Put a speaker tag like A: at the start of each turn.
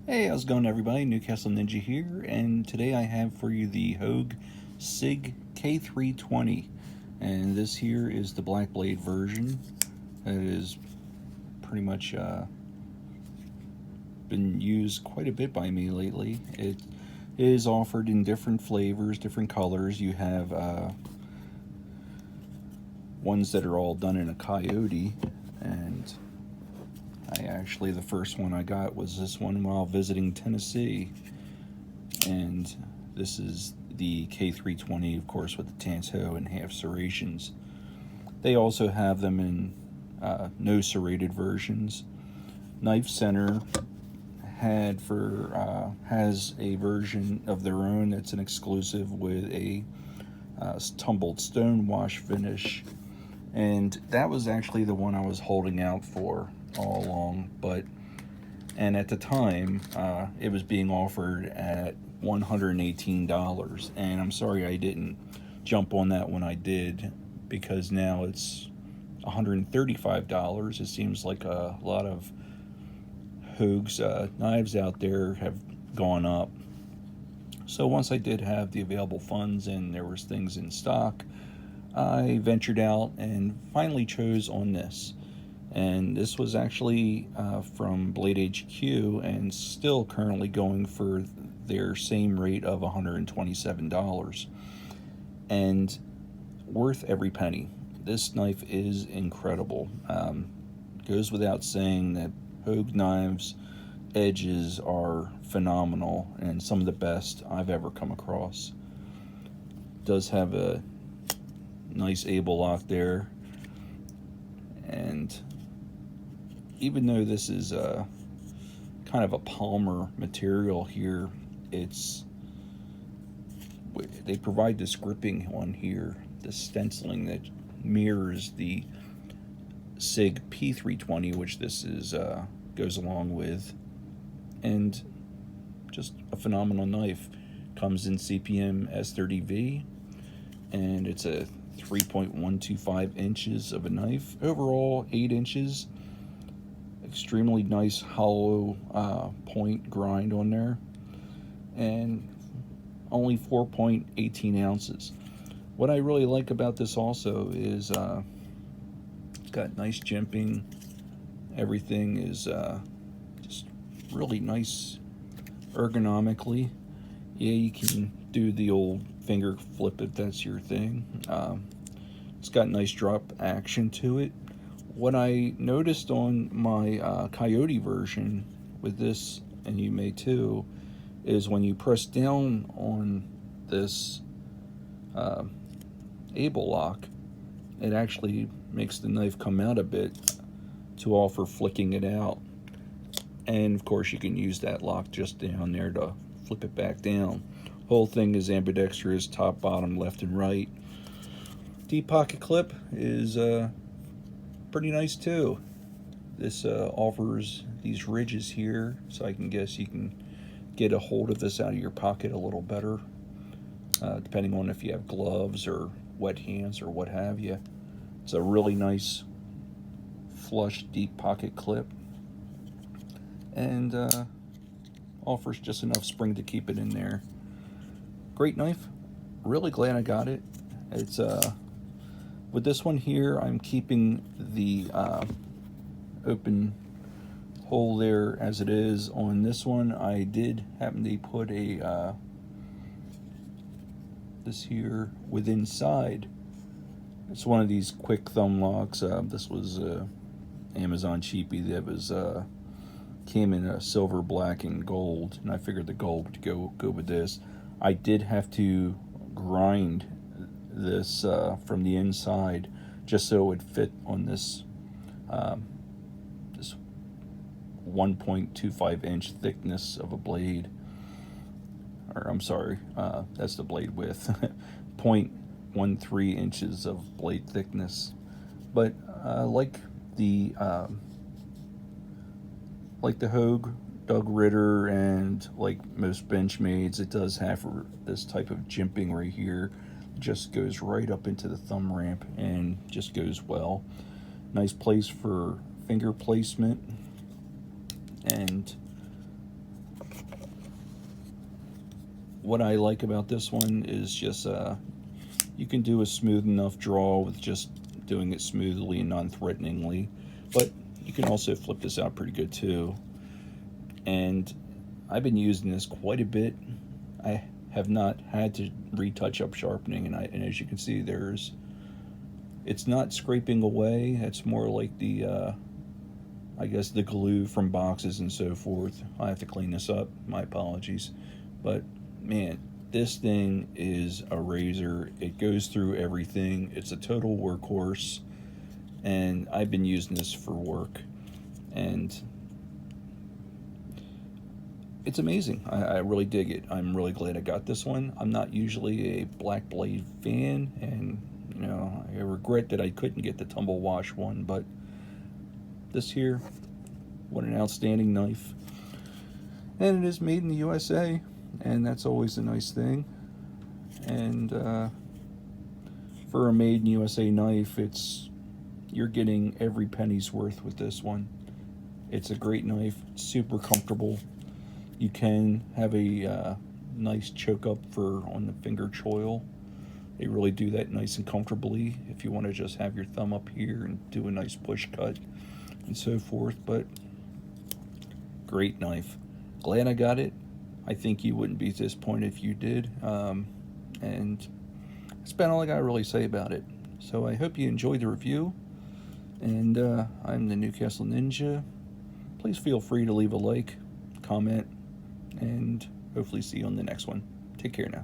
A: Hey, how's it going, everybody? Newcastle Ninja here, and today I have for you the Hogue Sig K320, and this here is the black blade version. It is pretty much been used quite a bit by me lately. It is offered in different flavors, different colors. You have ones that are all done in a coyote, and the first one I got was this one while visiting Tennessee, and this is the K320, of course, with the tanto and half serrations. They also have them in no serrated versions. Knife Center has a version of their own that's an exclusive with a tumbled stone wash finish, and that was actually the one I was holding out for all along. And at the time it was being offered at $118, and I'm sorry I didn't jump on that when I did, because now it's $135. It seems like a lot of Hogue's knives out there have gone up. So once I did have the available funds and there was things in stock, I ventured out and finally chose on this. And this was actually from Blade HQ, and still currently going for their same rate of $127, and worth every penny. This knife is incredible. Goes without saying that Hogue knives edges are phenomenal and some of the best I've ever come across. Does have a nice able lock there, and even though this is a kind of a polymer material here, they provide this gripping on here, the stenciling that mirrors the Sig P320, which this is goes along with, and just a phenomenal knife. Comes in CPM S30V, and it's a 3.125 inches of a knife. Overall, 8 inches. Extremely nice hollow point grind on there, and only 4.18 ounces. What I really like about this also is it's got nice jimping. Everything is just really nice ergonomically. Yeah, you can do the old finger flip if that's your thing. It's got nice drop action to it. What I noticed on my Coyote version with this, and you may too, is when you press down on this able lock, it actually makes the knife come out a bit to offer flicking it out. And of course you can use that lock just down there to flip it back down. Whole thing is ambidextrous, top, bottom, left, and right. Deep pocket clip is pretty nice too. This offers these ridges here, so I can guess you can get a hold of this out of your pocket a little better, depending on if you have gloves or wet hands or what have you. It's a really nice flush deep pocket clip, and offers just enough spring to keep it in there. Great knife. Really glad I got it. It's with this one here, I'm keeping the open hole there as it is. On this one, I did happen to put a this here with inside. It's one of these quick thumb locks. This was Amazon cheapie that was came in a silver, black, and gold, and I figured the gold would go with this. I did have to grind this from the inside just so it would fit on this this 1.25 inch thickness of a blade, or I'm sorry, that's the blade width. 0.13 inches of blade thickness. But like the Hogue Doug Ritter and like most Benchmades, it does have this type of jimping right here. It just goes right up into the thumb ramp and just goes well. Nice place for finger placement, and what I like about this one is just you can do a smooth enough draw with just doing it smoothly and non-threateningly, but you can also flip this out pretty good too. And I've been using this quite a bit. I have not had to retouch up sharpening, and as you can see, it's not scraping away. It's more like the I guess the glue from boxes and so forth. I have to clean this up, my apologies. But man, this thing is a razor. It goes through everything. It's a total workhorse, and I've been using this for work, and it's amazing. I really dig it. I'm really glad I got this one. I'm not usually a Black Blade fan, and you know, I regret that I couldn't get the tumble wash one, but this here, what an outstanding knife. And it is made in the USA, and that's always a nice thing. And for a made in USA knife, you're getting every penny's worth with this one. It's a great knife, super comfortable. You can have a nice choke up on the finger choil. They really do that nice and comfortably if you want to just have your thumb up here and do a nice push cut and so forth. But great knife. Glad I got it. I think you wouldn't be disappointed if you did. And that's about all I got to really say about it. So I hope you enjoyed the review. And I'm the Newcastle Ninja. Please feel free to leave a like, comment, and hopefully see you on the next one. Take care now.